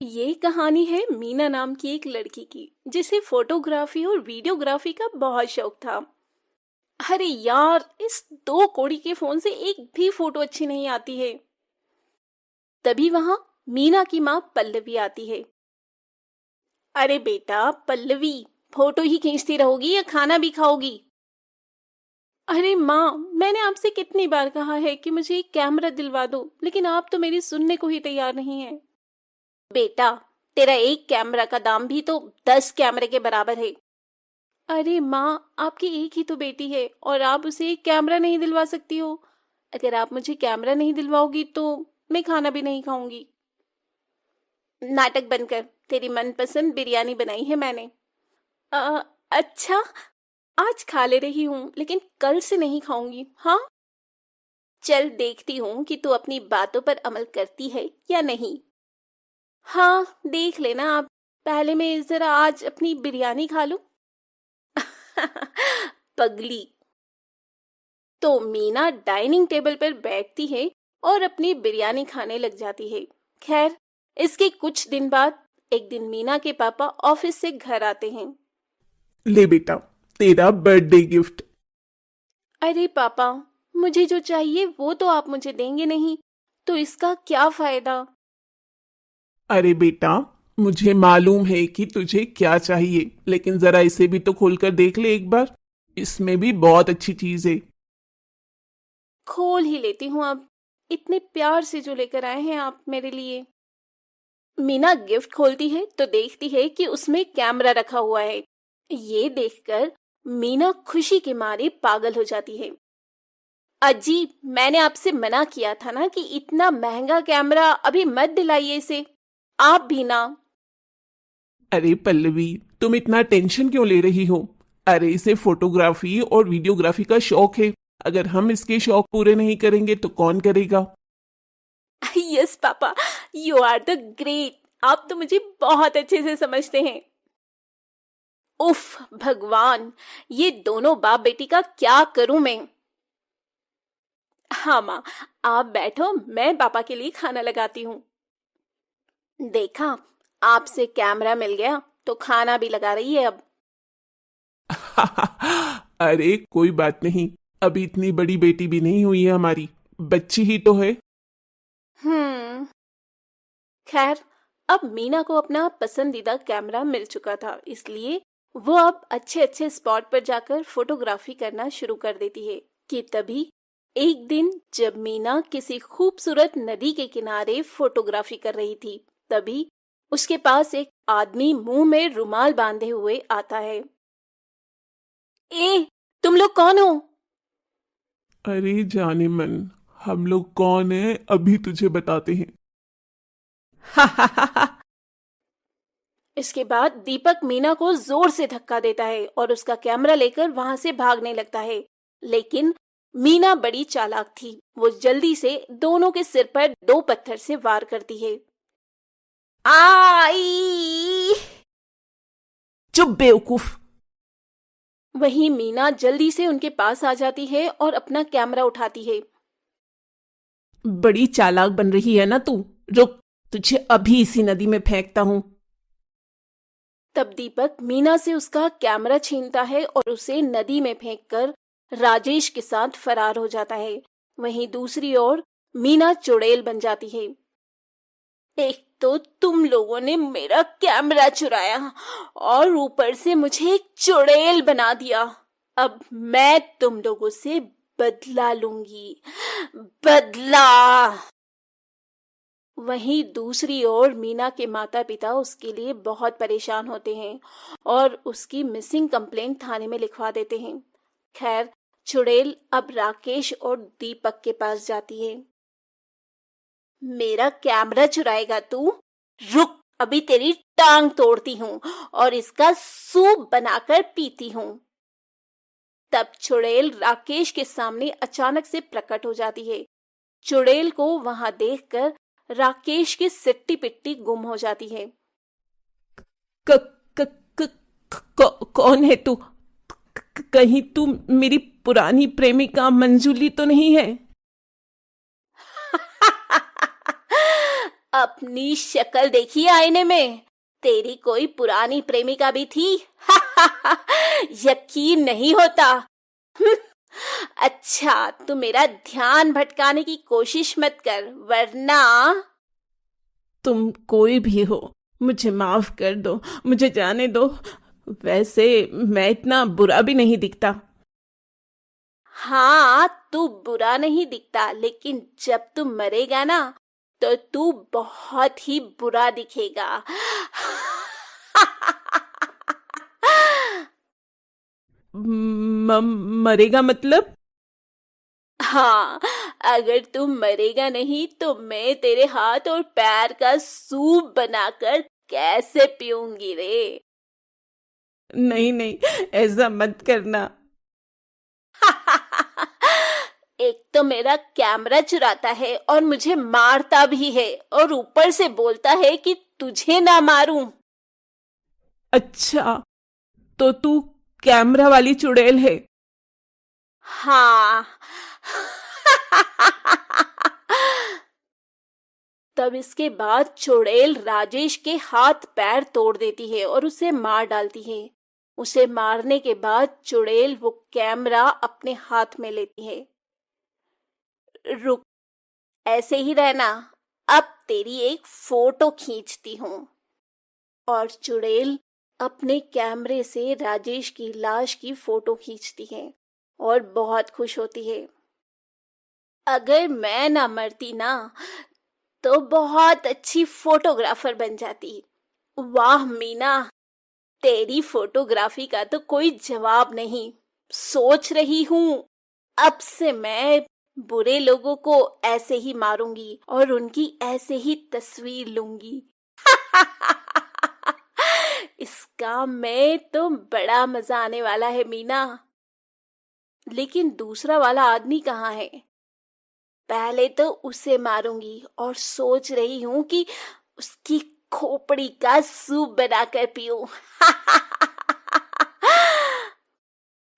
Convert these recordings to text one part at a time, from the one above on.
ये कहानी है मीना नाम की एक लड़की की जिसे फोटोग्राफी और वीडियोग्राफी का बहुत शौक था। अरे यार, इस दो कोड़ी के फोन से एक भी फोटो अच्छी नहीं आती है। तभी वहां मीना की माँ पल्लवी आती है। अरे बेटा पल्लवी, फोटो ही खींचती रहोगी या खाना भी खाओगी? अरे माँ, मैंने आपसे कितनी बार कहा है कि मुझे एक कैमरा दिलवा दो, लेकिन आप तो मेरी सुनने को ही तैयार नहीं है। बेटा, तेरा एक कैमरा का दाम भी तो 10 कैमरे के बराबर है। अरे माँ, आपकी एक ही तो बेटी है और आप उसे एक कैमरा नहीं दिलवा सकती हो। अगर आप मुझे कैमरा नहीं दिलवाओगी तो मैं खाना भी नहीं खाऊंगी। नाटक बंद कर, तेरी मनपसंद बिरयानी बनाई है मैंने। अच्छा, आज खा ले रही हूँ लेकिन कल से नहीं खाऊंगी, हाँ? चल देखती हूँ कि तू अपनी बातों पर अमल करती है या नहीं। हाँ, देख लेना आप। पहले मैं जरा आज अपनी बिरयानी खा लूं। पगली। तो मीना डाइनिंग टेबल पर बैठती है और अपनी बिरयानी खाने लग जाती है। खैर, इसके कुछ दिन बाद एक दिन मीना के पापा ऑफिस से घर आते हैं। ले बेटा, तेरा बर्थडे गिफ्ट। अरे पापा, मुझे जो चाहिए वो तो आप मुझे देंगे नहीं, तो इसका क्या फायदा? अरे बेटा, मुझे मालूम है कि तुझे क्या चाहिए, लेकिन जरा इसे भी तो खोलकर देख ले एक बार। इसमें भी बहुत अच्छी चीज है। खोल ही लेती हूँ अब। इतने प्यार से जो लेकर आए हैं आप मेरे लिए। मीना गिफ्ट खोलती है तो देखती है कि उसमें कैमरा रखा हुआ है। ये देखकर मीना खुशी के मारे पागल हो जाती है। अजी, मैंने आपसे मना किया था ना कि इतना महंगा कैमरा अभी मत दिलाइए इसे। आप भी ना। अरे पल्लवी, तुम इतना टेंशन क्यों ले रही हो? अरे इसे फोटोग्राफी और वीडियोग्राफी का शौक है। अगर हम इसके शौक पूरे नहीं करेंगे तो कौन करेगा? Yes papa, you are the great. आप तो मुझे बहुत अच्छे से समझते हैं। उफ भगवान, ये दोनों बाप बेटी का क्या करूं मैं। हाँ माँ, आप बैठो, मैं पापा के लिए खाना लगाती हूँ। देखा, आपसे कैमरा मिल गया तो खाना भी लगा रही है अब। अरे कोई बात नहीं, अभी इतनी बड़ी बेटी भी नहीं हुई है हमारी, बच्ची ही तो है। हम्म। खैर, अब मीना को अपना पसंदीदा कैमरा मिल चुका था, इसलिए वो अब अच्छे अच्छे स्पॉट पर जाकर फोटोग्राफी करना शुरू कर देती है। कि तभी एक दिन जब मीना किसी खूबसूरत नदी के किनारे फोटोग्राफी कर रही थी, तभी उसके पास एक आदमी मुंह में रुमाल बांधे हुए आता है। ए, तुम लोग कौन हो? अरे जाने मन, हम लोग कौन है अभी तुझे बताते हैं। इसके बाद दीपक मीना को जोर से धक्का देता है और उसका कैमरा लेकर वहां से भागने लगता है। लेकिन मीना बड़ी चालाक थी, वो जल्दी से दोनों के सिर पर दो पत्थर से वार करती है। आई! चुप बेवकूफ। वहीं मीना जल्दी से उनके पास आ जाती है और अपना कैमरा उठाती है। बड़ी चालाक बन रही है ना तू। रुक, तुझे अभी इसी नदी में फेंकता हूं। तब दीपक मीना से उसका कैमरा छीनता है और उसे नदी में फेंककर राजेश के साथ फरार हो जाता है। वहीं दूसरी ओर मीना चुड़ैल बन जाती है। एक तो तुम लोगों ने मेरा कैमरा चुराया और ऊपर से मुझे एक चुड़ैल बना दिया। अब मैं तुम लोगों से बदला लूंगी, बदला। वहीं दूसरी ओर मीना के माता पिता उसके लिए बहुत परेशान होते हैं और उसकी मिसिंग कंप्लेंट थाने में लिखवा देते हैं। खैर, चुड़ैल अब राकेश और दीपक के पास जाती है। मेरा कैमरा चुराएगा तू? रुक, अभी तेरी टांग तोड़ती हूँ और इसका सूप बनाकर पीती हूँ। तब चुड़ैल राकेश के सामने अचानक से प्रकट हो जाती है। चुड़ैल को वहां देखकर राकेश की सिट्टी पिट्टी गुम हो जाती है। क, क, क, कौन है तू? कहीं तू मेरी पुरानी प्रेमिका मंजूली तो नहीं है? अपनी शक्ल देखी आईने में? तेरी कोई पुरानी प्रेमिका भी थी? यकीन नहीं होता। अच्छा, तू मेरा ध्यान भटकाने की कोशिश मत कर, वरना। तुम कोई भी हो, मुझे माफ कर दो, मुझे जाने दो। वैसे मैं इतना बुरा भी नहीं दिखता। हाँ, तू बुरा नहीं दिखता, लेकिन जब तू मरेगा ना, तो तू बहुत ही बुरा दिखेगा। मरेगा मतलब? हाँ, अगर तू मरेगा नहीं तो मैं तेरे हाथ और पैर का सूप बनाकर कैसे पीऊंगी रे? नहीं नहीं, ऐसा मत करना। एक तो मेरा कैमरा चुराता है और मुझे मारता भी है, और ऊपर से बोलता है कि तुझे ना मारूं। अच्छा, तो तू कैमरा वाली चुड़ैल है? हाँ। तब इसके बाद चुड़ैल राजेश के हाथ पैर तोड़ देती है और उसे मार डालती है। उसे मारने के बाद चुड़ैल वो कैमरा अपने हाथ में लेती है। रुक, ऐसे ही रहना, अब तेरी एक फोटो खींचती हूँ। और चुड़ैल अपने कैमरे से राजेश की लाश की फोटो खींचती है और बहुत खुश होती है। अगर मैं ना मरती ना, तो बहुत अच्छी फोटोग्राफर बन जाती। वाह मीना, तेरी फोटोग्राफी का तो कोई जवाब नहीं। सोच रही हूँ, अब से मैं बुरे लोगों को ऐसे ही मारूंगी और उनकी ऐसे ही तस्वीर लूंगी। इसका मैं तो बड़ा मजा आने वाला है मीना। लेकिन दूसरा वाला आदमी कहाँ है? पहले तो उसे मारूंगी और सोच रही हूँ कि उसकी खोपड़ी का सूप बनाकर पीऊं।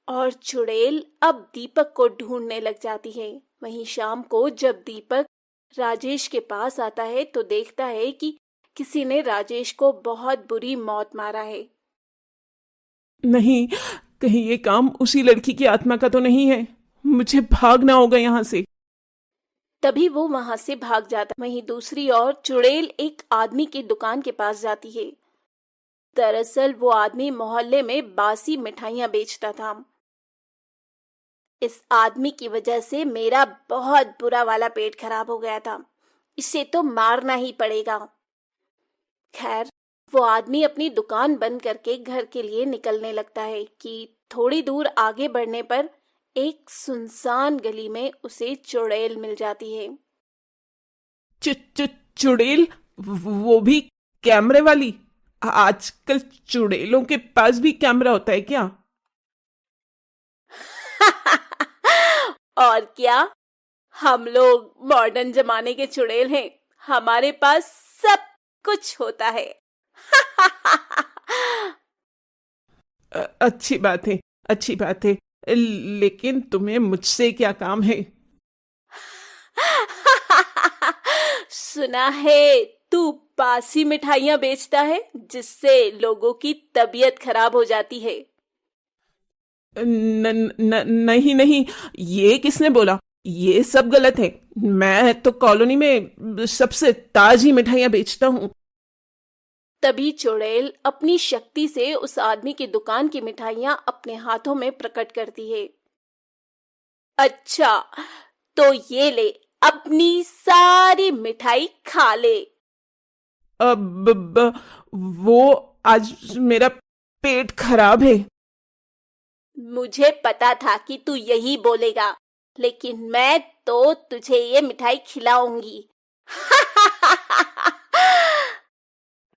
और चुड़ैल अब दीपक को ढूंढने लग जाती है। वहीं शाम को जब दीपक राजेश के पास आता है तो देखता है कि किसी ने राजेश को बहुत बुरी मौत मारा है। नहीं, कहीं ये काम उसी लड़की की आत्मा का तो नहीं है? मुझे भागना होगा यहाँ से। तभी वो वहां से भाग जाता। वहीं दूसरी ओर चुड़ैल एक आदमी की दुकान के पास जाती है। दरअसल वो आदमी मोहल्ले में बासी मिठाइयां बेचता था। इस आदमी की वजह से मेरा बहुत बुरा वाला पेट खराब हो गया था। इसे तो मारना ही पड़ेगा। खैर, वो आदमी अपनी दुकान बंद करके घर के लिए निकलने लगता है कि थोड़ी दूर आगे बढ़ने पर एक सुनसान गली में उसे चुड़ैल मिल जाती है। चुड़ैल? वो भी कैमरे वाली? आजकल चुड़ैलों के पास भी कैमरा होता है क्या? और क्या, हम लोग मॉडर्न जमाने के चुड़ैल हैं। हमारे पास सब कुछ होता है। अच्छी बात है, अच्छी बात है। लेकिन तुम्हें मुझसे क्या काम है? सुना है तू बासी मिठाइयां बेचता है, जिससे लोगों की तबीयत खराब हो जाती है। नहीं नहीं, ये किसने बोला? ये सब गलत है। मैं तो कॉलोनी में सबसे ताजी मिठाइयां बेचता हूँ। तभी चुड़ैल अपनी शक्ति से उस आदमी की दुकान की मिठाइयां अपने हाथों में प्रकट करती है। अच्छा, तो ये ले, अपनी सारी मिठाई खा ले। अब वो, आज मेरा पेट खराब है। मुझे पता था कि तू यही बोलेगा, लेकिन मैं तो तुझे ये मिठाई खिलाऊंगी।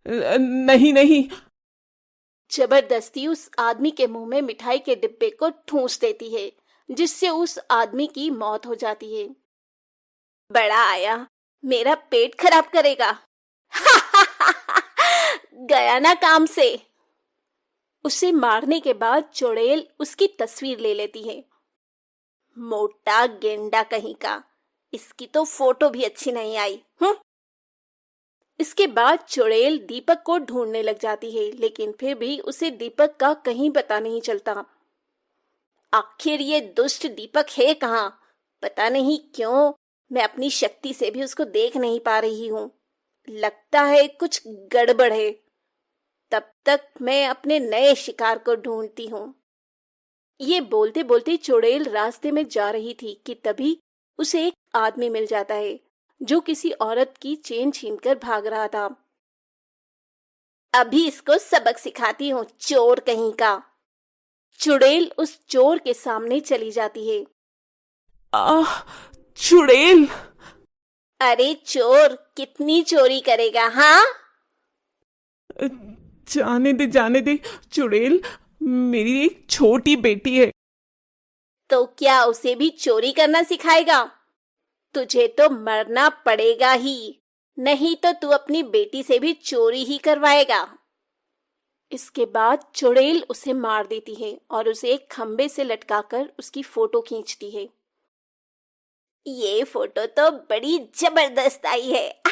नहीं नहीं। जबरदस्ती उस आदमी के मुंह में मिठाई के डिब्बे को ठूंस देती है, जिससे उस आदमी की मौत हो जाती है। बड़ा आया, मेरा पेट खराब करेगा। गया ना काम से। उसे मारने के बाद चुड़ैल उसकी तस्वीर ले लेती है। मोटा गेंडा कहीं का, इसकी तो फोटो भी अच्छी नहीं आई। इसके बाद चुड़ैल दीपक को ढूंढने लग जाती है, लेकिन फिर भी उसे दीपक का कहीं पता नहीं चलता। आखिर ये दुष्ट दीपक है कहाँ? पता नहीं क्यों मैं अपनी शक्ति से भी उसको देख नहीं पा रही हूँ। लगता है कुछ गड़बड़ है। तब तक मैं अपने नए शिकार को ढूंढती हूँ। ये बोलते बोलते चुड़ैल रास्ते में जा रही थी कि तभी उसे एक आदमी मिल जाता है जो किसी औरत की चेन छीनकर भाग रहा था। अभी इसको सबक सिखाती हूँ, चोर कहीं का। चुड़ैल उस चोर के सामने चली जाती है। आह, चुड़ैल! अरे चोर, कितनी चोरी करेगा? हाँ, जाने दे चुड़ैल, मेरी एक छोटी बेटी है। तो क्या उसे भी चोरी करना सिखाएगा? तुझे तो मरना पड़ेगा ही, नहीं तो तू अपनी बेटी से भी चोरी ही करवाएगा। इसके बाद चुड़ैल उसे मार देती है और उसे एक खंबे से लटकाकर उसकी फोटो खींचती है। ये फोटो तो बड़ी जबरदस्त आई है।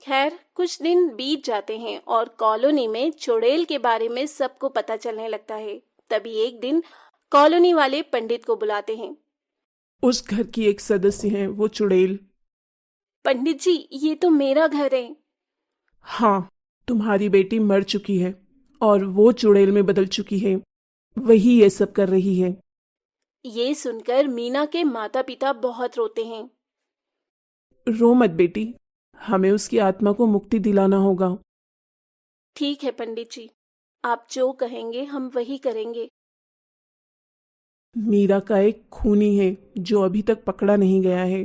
खैर, कुछ दिन बीत जाते हैं और कॉलोनी में चुड़ैल के बारे में सबको पता चलने लगता है। तभी एक दिन कॉलोनी वाले पंडित को बुलाते हैं। उस घर की एक सदस्य है वो चुड़ैल। पंडित जी, ये तो मेरा घर है। हाँ, तुम्हारी बेटी मर चुकी है और वो चुड़ैल में बदल चुकी है। वही ये सब कर रही है। ये सुनकर मीना के माता पिता बहुत रोते हैं। रो मत बेटी, हमें उसकी आत्मा को मुक्ति दिलाना होगा। ठीक है पंडित जी, आप जो कहेंगे हम वही करेंगे। मीरा का एक खूनी है जो अभी तक पकड़ा नहीं गया है।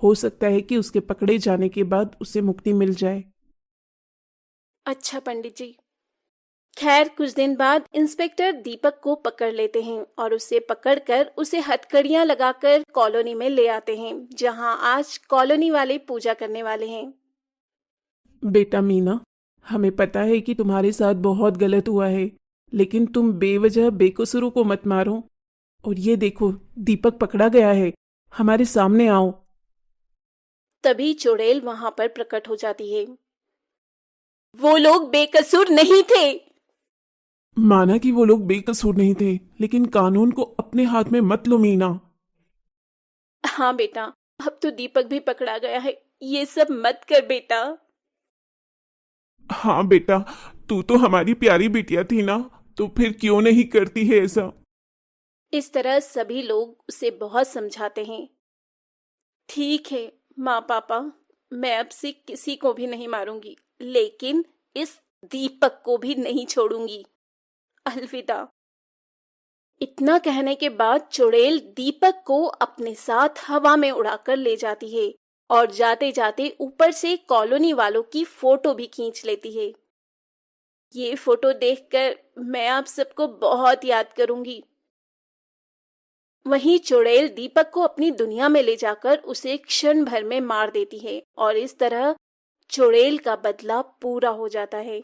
हो सकता है कि उसके पकड़े जाने के बाद उसे मुक्ति मिल जाए। अच्छा पंडित जी। खैर, कुछ दिन बाद इंस्पेक्टर दीपक को पकड़ लेते हैं और उसे पकड़कर उसे हथकड़ियां लगाकर कॉलोनी में ले आते हैं, जहां आज कॉलोनी वाले पूजा करने वाले हैं। बेटा मीना, हमें पता है कि तुम्हारे साथ बहुत गलत हुआ है, लेकिन तुम बेवजह बेकसूरों को मत मारो। और ये देखो, दीपक पकड़ा गया है, हमारे सामने आओ। तभी चुड़ैल वहां पर प्रकट हो जाती है। वो लोग बेकसूर नहीं थे। माना कि वो लोग बेकसूर नहीं थे, लेकिन कानून को अपने हाथ में मत लो मीना। हाँ बेटा, अब तो दीपक भी पकड़ा गया है, ये सब मत कर बेटा। हाँ बेटा, तू तो हमारी प्यारी बिटिया थी ना, तो फिर क्यों नहीं करती है ऐसा? इस तरह सभी लोग उसे बहुत समझाते हैं। ठीक है माँ पापा, मैं अब से किसी को भी नहीं मारूंगी, लेकिन इस दीपक को भी नहीं छोड़ूंगी। अलविदा। इतना कहने के बाद चुड़ैल दीपक को अपने साथ हवा में उड़ाकर ले जाती है और जाते जाते ऊपर से कॉलोनी वालों की फोटो भी खींच लेती है। ये फोटो देखकर मैं आप सबको बहुत याद करूंगी। वहीं चुड़ैल दीपक को अपनी दुनिया में ले जाकर उसे क्षण भर में मार देती है और इस तरह चुड़ैल का बदला पूरा हो जाता है।